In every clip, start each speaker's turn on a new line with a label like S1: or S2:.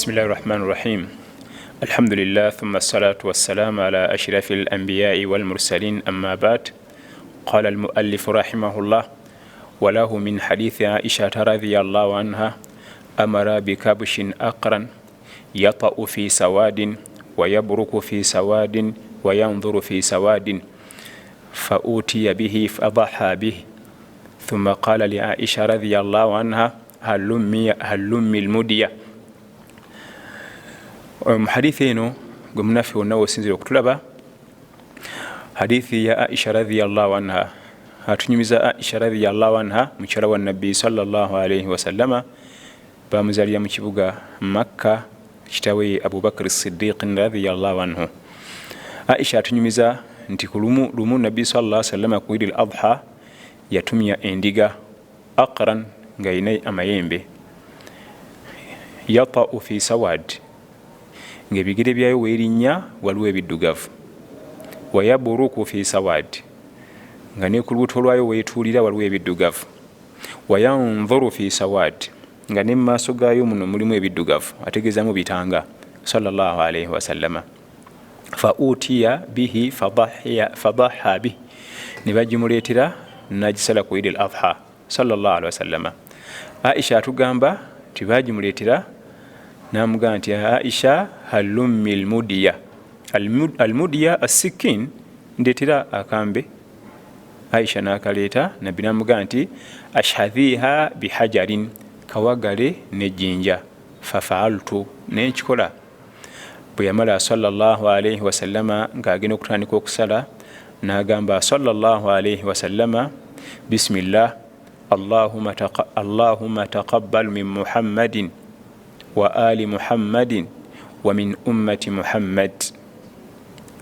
S1: بسم الله الرحمن الرحيم الحمد لله ثم الصلاة والسلام على أشرف الأنبياء والمرسلين أما بعد قال المؤلف رحمه الله وله من حديث عائشة رضي الله عنها أمر بكبش أقرن يطأ في سواد ويبرك في سواد وينظر في سواد فأوتي به فضحى به ثم قال لعائشة رضي الله عنها هلمي المدية. Hadithi eno gwe munafi wonna wosinzira okutulaba hadithi ya Aisha radhiyallahu anha atunyumiza Aisha radhiyallahu anha mukyala wa Nabbi sallallahu alayhi wa sallama bamuzalira mu kibuga Makka kitawe Abu Bakr as-Siddiq radhiyallahu anhu. Aisha atunyumiza nti lumu Nabbi sallallahu alayhi wa sallama ku Eid al-Adha yatumya endiga aqran nga ina amayembe yata'u fi sawad ng'ebigere byayo weerinnya waliwo ebiddugavu wayaburuku fi sawad nga ne ku lubuto lwayo weetuulira waliwo ebiddugavu wayanzuru fi sawad nga ne mu maaso gaayo muno mulimu ebiddugavu ategeezamu bitanga sallallahu alayhi wasallama. Fa utiya bihi fadaha bihi ne bagimuleetera nagisala ku Eid al-Adha sallallahu alayhi wasallama. Aisha atugamba tibagimuleetera namugamba nti Aisha halummi almudiya almudiya asikin ndetera akambe. Aisha nakaleeta nabbi namugamba nti ashhadhiha bihajarin kawagale nejjinja fafaaltu nekikola. Bwe yamala sallallahu alayhi wasallama ng'agenda okutandika okusala n'agamba sallallahu alayhi wasallama bismillah allahumma taqabbal min muhammadin wa ali muhammadin wa min ummati muhammad.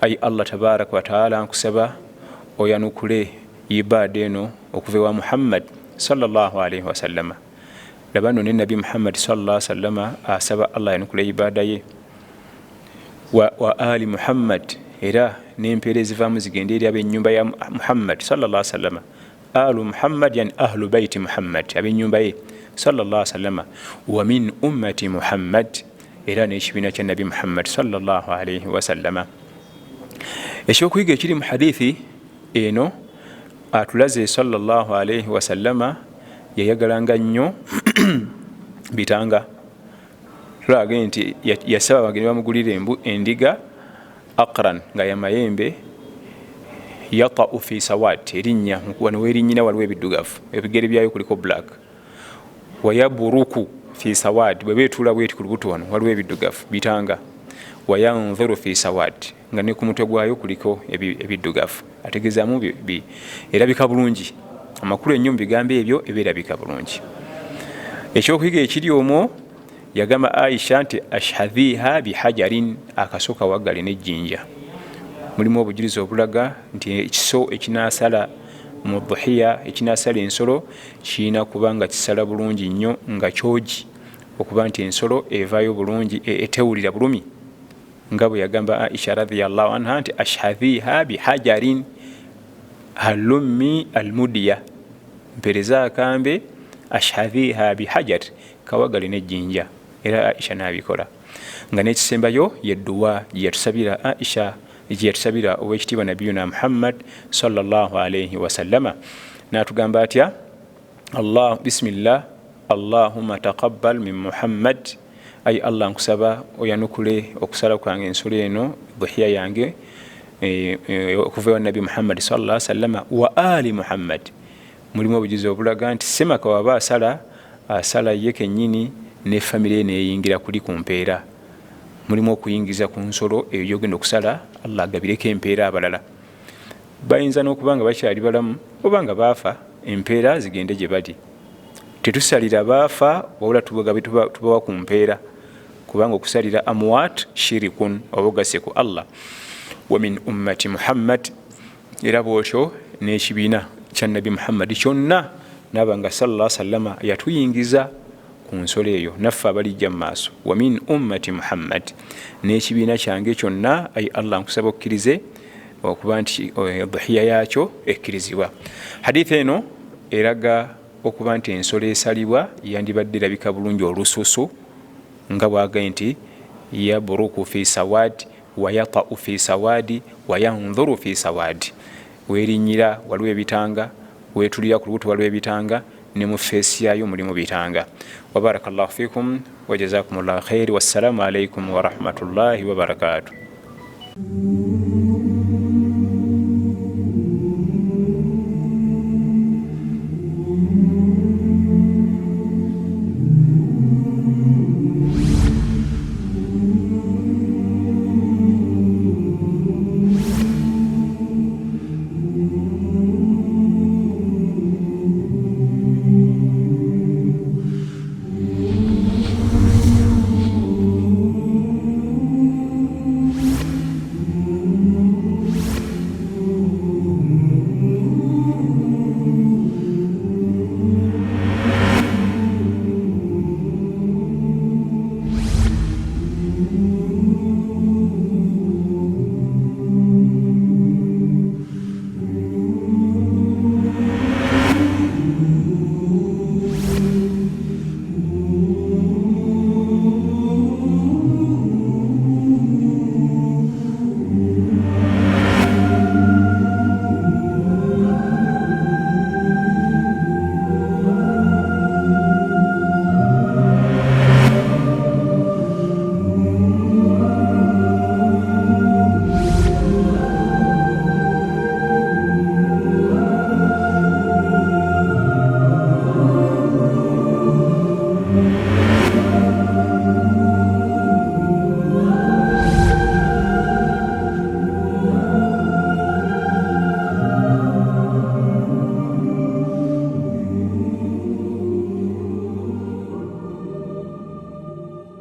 S1: Ay Allah tabaraka wa taala nkusaba oyanukule ibada eno okuva wa Muhammad sallallahu alayhi wa sallama. Labano ne Nabi Muhammad sallallahu alayhi wa sallama asaba Allah yanukule ibada ye wa ali muhammad era n'empeera ezivaamu zigenda eri ab'ennyumba ya Muhammad sallallahu alayhi wa sallama. Alu Muhammad yani ahlu baiti Muhammad ab'ennyumba ye sallallahu alayhi wa sallama wa min ummati Muhammad era n'ekibiina kya Nabi Muhammad sallallahu alayhi wa sallama. Ekyokuyiga ekiri mu hadithi eno atulaze sallallahu alayhi wa sallama yayagalanga nnyo bitanga. Tulage nti yasaba bagenyi bamugulira endiga aqran nga yamayembe yata'u fi sawad erinnya wano werinnyina waliwo ebiddugavu ebigere byayo kuliko black wayaburuku fi sawad bwe beetula bweti ku lubuto wano waliwo ebiddugavu bitanga wayanzuru fi sawad nga ne ku mutwe gwayo kuliko ebiddugavu ategeezaamu erabika bulungi. Amakulu ennyo mu bigambo ebyo ebeerabika bulungi. Ekyokuyiga ekiri omwo yagamba Aisha nti ashhadhiha bihajarin akasoka waggale nejjinja. Mulimu obujulizi obulaga nti ekiso ekinasala mu dhuhiya ekinasala ensolo kirina kuba nga kisala bulungi nnyo nga kyogi okuba nti ensolo evaayo bulungi etewulira bulumi nga bwe yagamba Aisha radhiyallahu anha nti ashhadhiha bihajarin halummi almudiya mpereza akambe ashhadhiha bihajar kawagale nejjinja. Era Aisha nabikola nga nekisembayo yedduwa gyeyatusabira Aisha gyeyatusabira owekitiibwa nabiyuna Muhammad sallallahu alayhi wasallama. Natugamba atya bismillah allahumma taqabbal min Muhammad. Ay Allah nkusaba oyanukule okusala kwange ensolo eno dhuhiya yange okuva wa Nabi Muhammad sallallahu alayhi wasallama wa ali Muhammad. Mulimu obujulizi obulaga nti semaka waba asala ye kennyini ne famire neyingira kuli ku mpeera. Mulimu okuyingiza ku nsolo eyo gyogenda okusala Allah agabireko empeera abalala. Bayinza n'okuba nga bakyali balamu oba nga baafa empeera zigende gye bali. Tetusalira baafa wabula tubawa ku mpeera kubanga okusalira amwat shirikun obugase ku Allah. Wa min ummati Muhammad era bwotyo n'ekibiina kya Nabi Muhammad kyonna nabanga sallallahu alayhi wa sallama yatuyingiza ku nsolo eyo naffe abalijja mu maaso. Wa min ummati Muhammad n'ekibiina kyange kyonna ay Allah nkusaba okkirize okuba nti dhuhiya yakyo ekkirizibwa. Hadithi eno eraga okuba nti ensolo esalibwa yandibadde erabika bulungi olususu nga bwagaye nti yabruku fi sawadi wayatau fi sawadi wayanzuru fi sawadi. Werinyira waliwo ebitanga, wetulira ku lubuto waliwo ebitanga, ne mu feesi yayo mulimu bitanga. Wabarakallahu fikum wa jazakumullahu khairi. Wassalamu alaikum wa rahmatullahi wa barakatuh.